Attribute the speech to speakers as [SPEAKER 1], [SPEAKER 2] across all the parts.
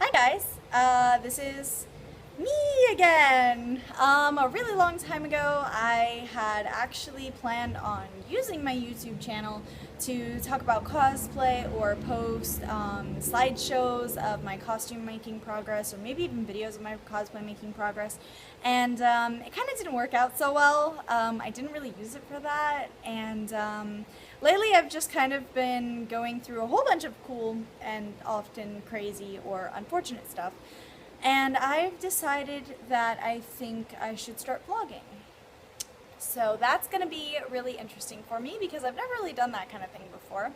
[SPEAKER 1] Hi guys, this is me again. A really long time ago, I had actually planned on using my YouTube channel to talk about cosplay or post slideshows of my costume making progress, or maybe even videos of my cosplay making progress. And it kind of didn't work out so well. I didn't really use it for that, and lately I've just kind of been going through a whole bunch of cool and often crazy or unfortunate stuff. And I've decided that I think I should start vlogging. So that's going to be really interesting for me because I've never really done that kind of thing before.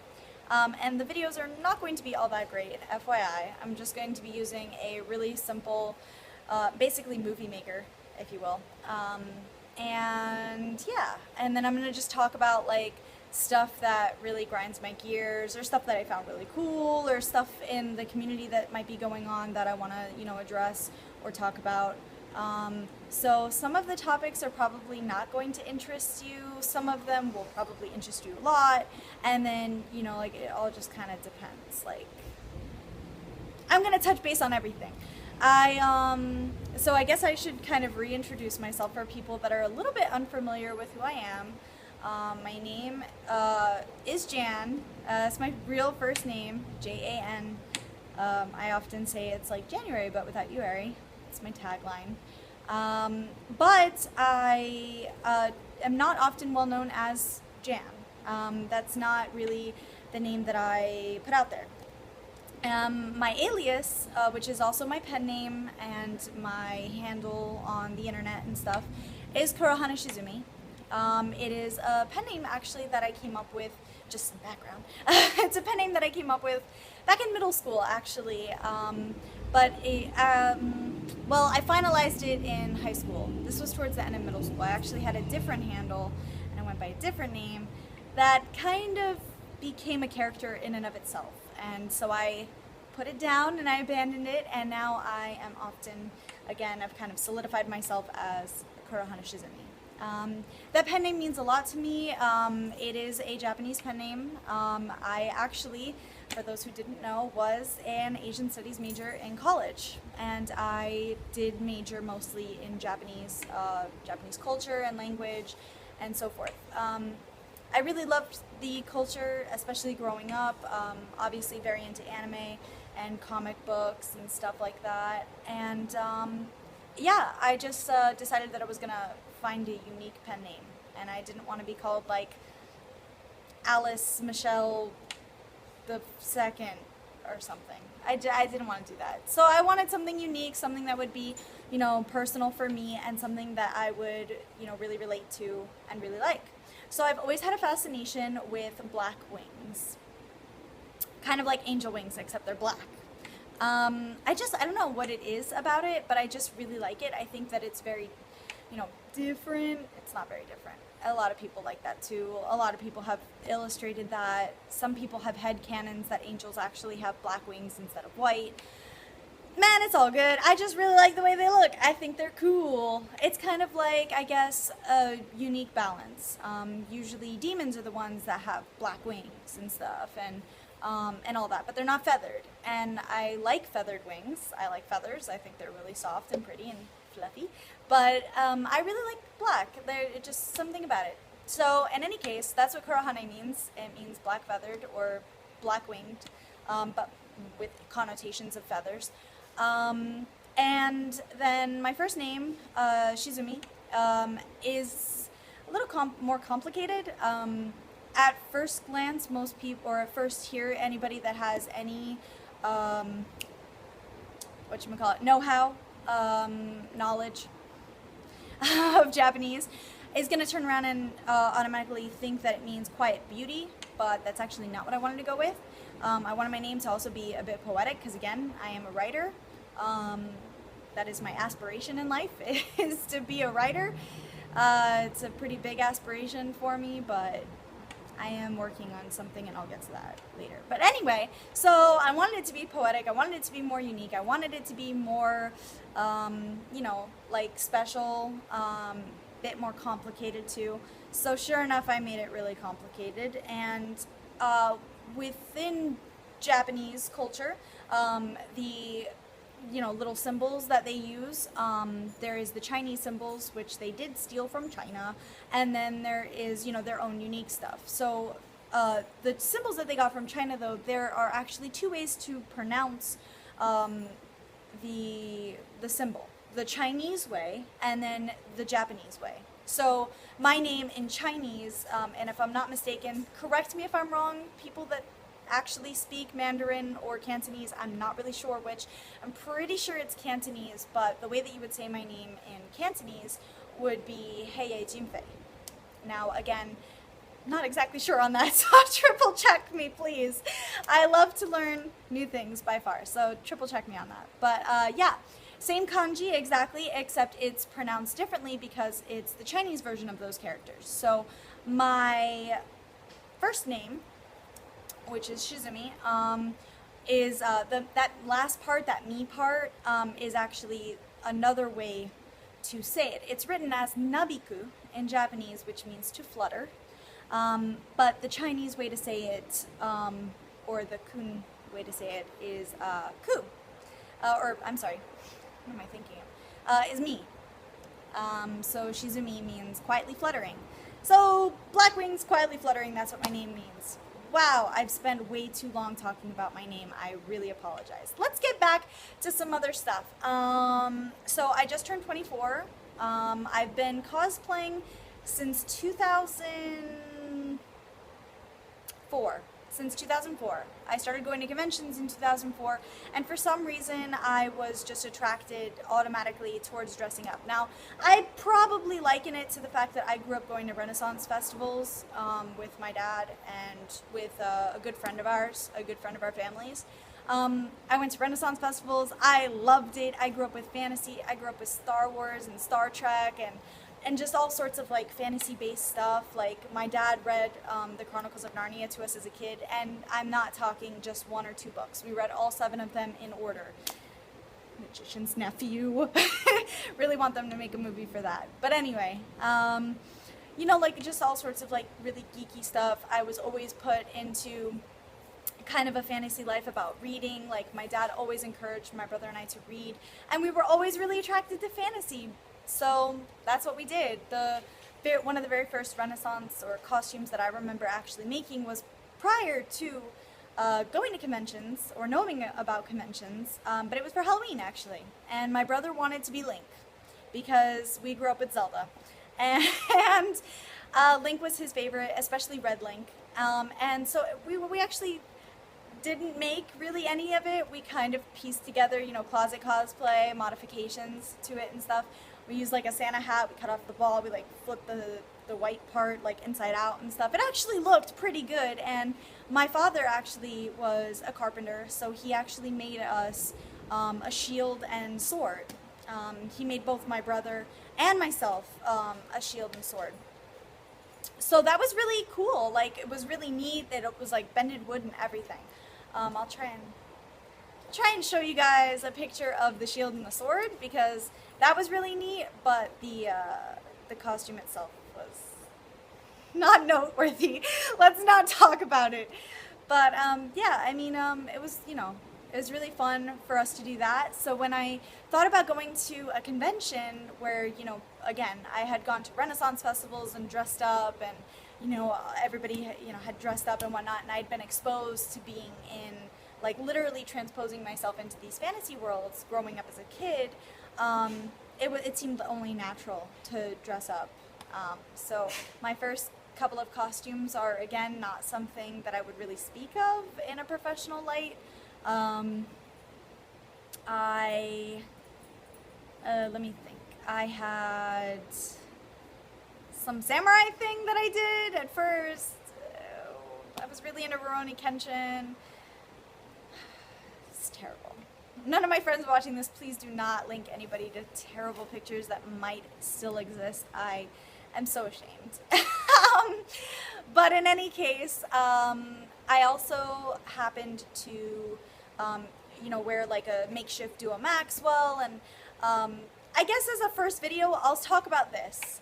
[SPEAKER 1] And the videos are not going to be all that great, FYI. I'm just going to be using a really simple, basically movie maker, if you will. And yeah, and then I'm going to just talk about like stuff that really grinds my gears, or stuff that I found really cool, or stuff in the community that might be going on that I want to, address or talk about. So some of the topics are probably not going to interest you, some of them will probably interest you a lot, and then, like, it all just kind of depends. Like, I'm going to touch base on everything. So I guess I should kind of reintroduce myself for people that are a little bit unfamiliar with who I am. My name is Jan. It's my real first name, Jan. I often say it's like January, but without you-ary. It's my tagline. But I am not often well known as Jan. That's not really the name that I put out there. My alias, which is also my pen name and my handle on the internet and stuff, is KurohaneShizumi. It is a pen name actually that I came up with, just some background. It's a pen name that I came up with back in middle school actually, well, I finalized it in high school. This was towards the end of middle school. I actually had a different handle and I went by a different name that kind of became a character in and of itself. And so I put it down and I abandoned it, and now I am often, again, I've kind of solidified myself as KurohaneShizumi. That pen name means a lot to me. It is a Japanese pen name. I actually, for those who didn't know, was an Asian studies major in college, and I did major mostly in Japanese culture and language and so forth. I really loved the culture, especially growing up, obviously very into anime and comic books and stuff like that, and yeah, I just decided that I was going to find a unique pen name, and I didn't want to be called like Alice Michelle the Second or something. I didn't want to do that. So I wanted something unique, something that would be, personal for me, and something that I would, really relate to and really like. So I've always had a fascination with black wings. Kind of like angel wings, except they're black. I don't know what it is about it, but I just really like it. I think that it's very, different. It's not very different. A lot of people like that too. A lot of people have illustrated that. Some people have headcanons that angels actually have black wings instead of white. Man, it's all good. I just really like the way they look. I think they're cool. It's kind of like, I guess, a unique balance. Usually demons are the ones that have black wings and stuff, and all that, but they're not feathered. And I like feathered wings. I like feathers. I think they're really soft and pretty and fluffy. But I really like black. There's just something about it. So in any case, that's what Kurohane means. It means black feathered or black winged, but with connotations of feathers. And then my first name, Shizumi, is a little more complicated. At first glance, most people, or at first hear anybody that has any, know-how, knowledge of Japanese, is going to turn around and automatically think that it means quiet beauty, but that's actually not what I wanted to go with. I wanted my name to also be a bit poetic, because again, I am a writer. That is my aspiration in life, is to be a writer. It's a pretty big aspiration for me, but I am working on something, and I'll get to that later. But anyway, so I wanted it to be poetic. I wanted it to be more unique. I wanted it to be more, like special, bit more complicated too. So sure enough, I made it really complicated. And within Japanese culture, the little symbols that they use. There is the Chinese symbols, which they did steal from China, and then there is, their own unique stuff. So the symbols that they got from China, though, there are actually two ways to pronounce the symbol: the Chinese way and then the Japanese way. So my name in Chinese, and if I'm not mistaken, correct me if I'm wrong, people that actually speak Mandarin or Cantonese, I'm not really sure which. I'm pretty sure it's Cantonese, but the way that you would say my name in Cantonese would be Heye Jinfei. Now, again, not exactly sure on that, so triple check me, please. I love to learn new things by far, so triple check me on that. But yeah, same kanji exactly, except it's pronounced differently because it's the Chinese version of those characters. So my first name, which is Shizumi, is that last part, that me part, is actually another way to say it. It's written as nabiku in Japanese, which means to flutter, but the Chinese way to say it, or the kun way to say it, is ku, or I'm sorry, what am I thinking of? Is me. So Shizumi means quietly fluttering. So black wings, quietly fluttering, that's what my name means. Wow, I've spent way too long talking about my name. I really apologize. Let's get back to some other stuff. So I just turned 24. I've been cosplaying since 2004. Since 2004. I started going to conventions in 2004, and for some reason I was just attracted automatically towards dressing up. Now, I probably liken it to the fact that I grew up going to Renaissance festivals with my dad and with a good friend of ours, a good friend of our family's. I went to Renaissance festivals. I loved it. I grew up with fantasy. I grew up with Star Wars and Star Trek and just all sorts of like fantasy-based stuff. Like my dad read the Chronicles of Narnia to us as a kid, and I'm not talking just 1 or 2 books. We read all 7 of them in order. Magician's Nephew. Really want them to make a movie for that. But anyway, like just all sorts of like really geeky stuff. I was always put into kind of a fantasy life about reading. Like my dad always encouraged my brother and I to read, and we were always really attracted to fantasy. So that's what we did. One of the very first Renaissance or costumes that I remember actually making was prior to going to conventions or knowing about conventions, but it was for Halloween actually. And my brother wanted to be Link because we grew up with Zelda. And Link was his favorite, especially Red Link. And so we actually didn't make really any of it. We kind of pieced together, closet cosplay, modifications to it and stuff. We used like a Santa hat, we cut off the ball, we like flipped the white part like inside out and stuff. It actually looked pretty good, and my father actually was a carpenter, so he actually made us a shield and sword. He made both my brother and myself a shield and sword. So that was really cool. Like, it was really neat that it was like bended wood and everything. I'll try and show you guys a picture of the shield and the sword because that was really neat, but the costume itself was not noteworthy. Let's not talk about it. But yeah, I mean, it was, it was really fun for us to do that. So when I thought about going to a convention where, again, I had gone to Renaissance festivals and dressed up, and everybody had dressed up and whatnot, and I'd been exposed to being in, like, literally transposing myself into these fantasy worlds growing up as a kid, it seemed only natural to dress up. So my first couple of costumes are, again, not something that I would really speak of in a professional light. Let me think. I had some samurai thing that I did at first. I was really into Rurouni Kenshin. It's terrible. None of my friends watching this, please do not link anybody to terrible pictures that might still exist. I am so ashamed. But in any case, I also happened to, wear like a makeshift Duo Maxwell, and I guess as a first video, I'll talk about this.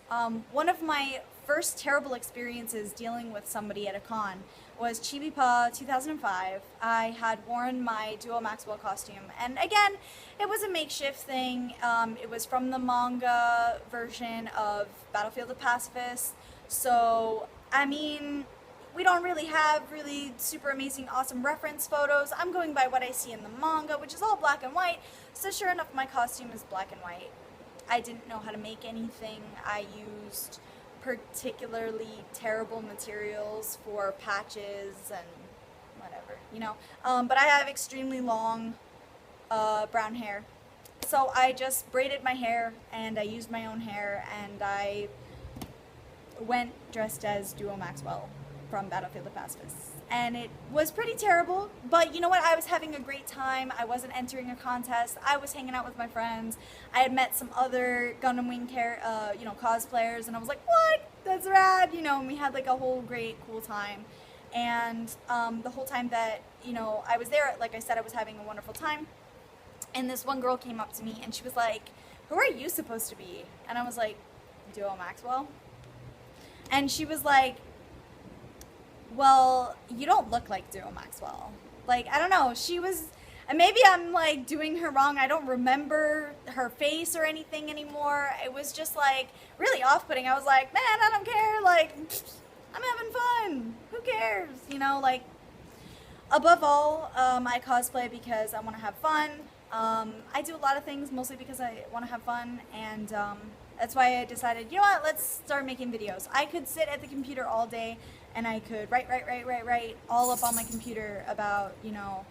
[SPEAKER 1] One of my first terrible experiences dealing with somebody at a con was Chibi Pa 2005. I had worn my Duo Maxwell costume, and again, it was a makeshift thing. It was from the manga version of Battlefield of Pacifists, so I mean, we don't really have really super amazing awesome reference photos. I'm going by what I see in the manga, which is all black and white, so sure enough my costume is black and white. I didn't know how to make anything. I used particularly terrible materials for patches and whatever, you know. But I have extremely long brown hair, so I just braided my hair and I used my own hair, and I went dressed as Duo Maxwell from Battlefield of Pacifists. And it was pretty terrible, but you know what? I was having a great time. I wasn't entering a contest. I was hanging out with my friends. I had met some other Gundam Wing cosplayers, and I was like, what? That's rad, you know, and we had like a whole great, cool time. And the whole time that, you know, I was there, like I said, I was having a wonderful time. And this one girl came up to me, and she was like, who are you supposed to be? And I was like, Duo Maxwell. And she was like, well, you don't look like Duo Maxwell. Like, I don't know, she was, and maybe I'm like doing her wrong, I don't remember her face or anything anymore. It was just like really off-putting. I was like, man, I don't care, like, I'm having fun, who cares, you know, like, above all, I cosplay because I want to have fun. I do a lot of things mostly because I want to have fun, and that's why I decided, you know what, let's start making videos. I could sit at the computer all day and I could write all up on my computer about, you know,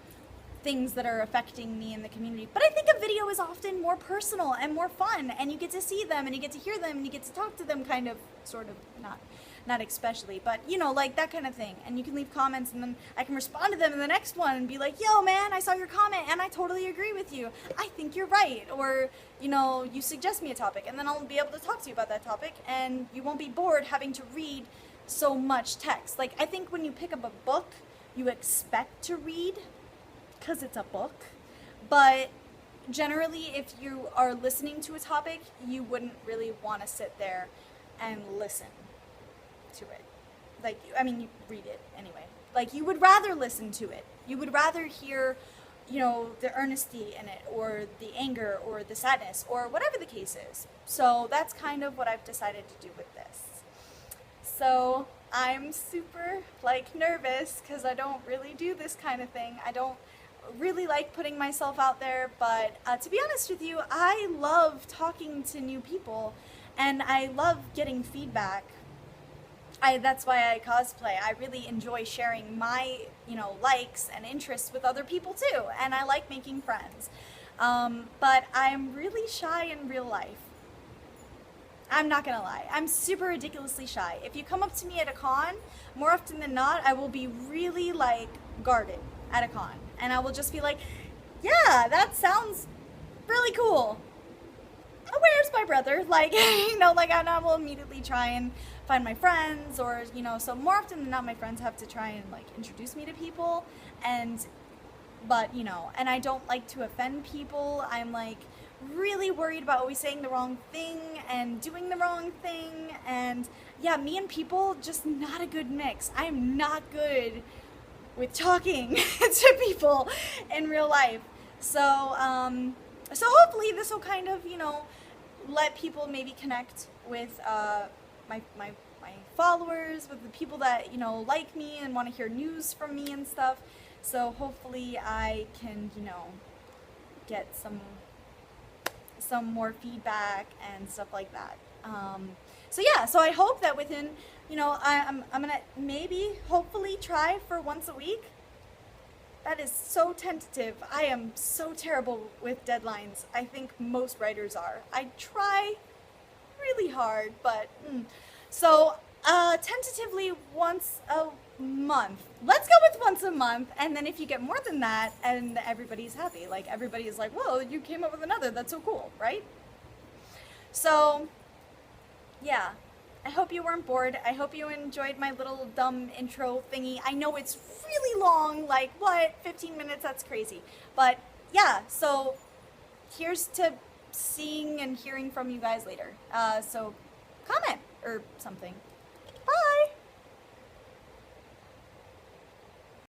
[SPEAKER 1] things that are affecting me in the community. But I think a video is often more personal and more fun, and you get to see them and you get to hear them and you get to talk to them, kind of, sort of, not especially, but you know, like that kind of thing. And you can leave comments and then I can respond to them in the next one and be like, yo man, I saw your comment and I totally agree with you. I think you're right. Or, you know, you suggest me a topic, and then I'll be able to talk to you about that topic, and you won't be bored having to read so much text. Like, I think when you pick up a book, you expect to read because it's a book, but generally if you are listening to a topic, you wouldn't really want to sit there and listen to it. Like, I mean, you read it anyway. Like, you would rather listen to it. You would rather hear, you know, the earnesty in it, or the anger, or the sadness, or whatever the case is. So that's kind of what I've decided to do with this. So I'm super, like, nervous because I don't really do this kind of thing. I don't really like putting myself out there, but to be honest with you, I love talking to new people, and I love getting feedback. That's why I cosplay. I really enjoy sharing my, you know, likes and interests with other people too, and I like making friends. But I'm really shy in real life. I'm not gonna lie, I'm super ridiculously shy. If you come up to me at a con, more often than not, I will be really, like, guarded at a con. And I will just be like, yeah, that sounds really cool. Where's my brother? Like, you know, like, I will immediately try and find my friends, or, you know, so more often than not, my friends have to try and, like, introduce me to people, but, you know, and I don't like to offend people. I'm, like, really worried about always saying the wrong thing and doing the wrong thing, and yeah, me and people, just not a good mix. I'm not good with talking to people in real life. So, so hopefully this will kind of, you know, let people maybe connect with my followers, with the people that, you know, like me and want to hear news from me and stuff. So hopefully I can, you know, get some more feedback and stuff like that. So yeah, so I hope that within, you know, I'm gonna maybe hopefully try for once a week. That is so tentative. I am so terrible with deadlines. I think most writers are. I try really hard, but so tentatively once a month. Let's go with once a month, and then if you get more than that, and everybody's happy. Like, everybody is like, whoa, you came up with another, that's so cool, right? So yeah, I hope you weren't bored. I hope you enjoyed my little dumb intro thingy. I know it's really long, like, what, 15 minutes? That's crazy. But yeah, so here's to seeing and hearing from you guys later. So comment or something. Bye!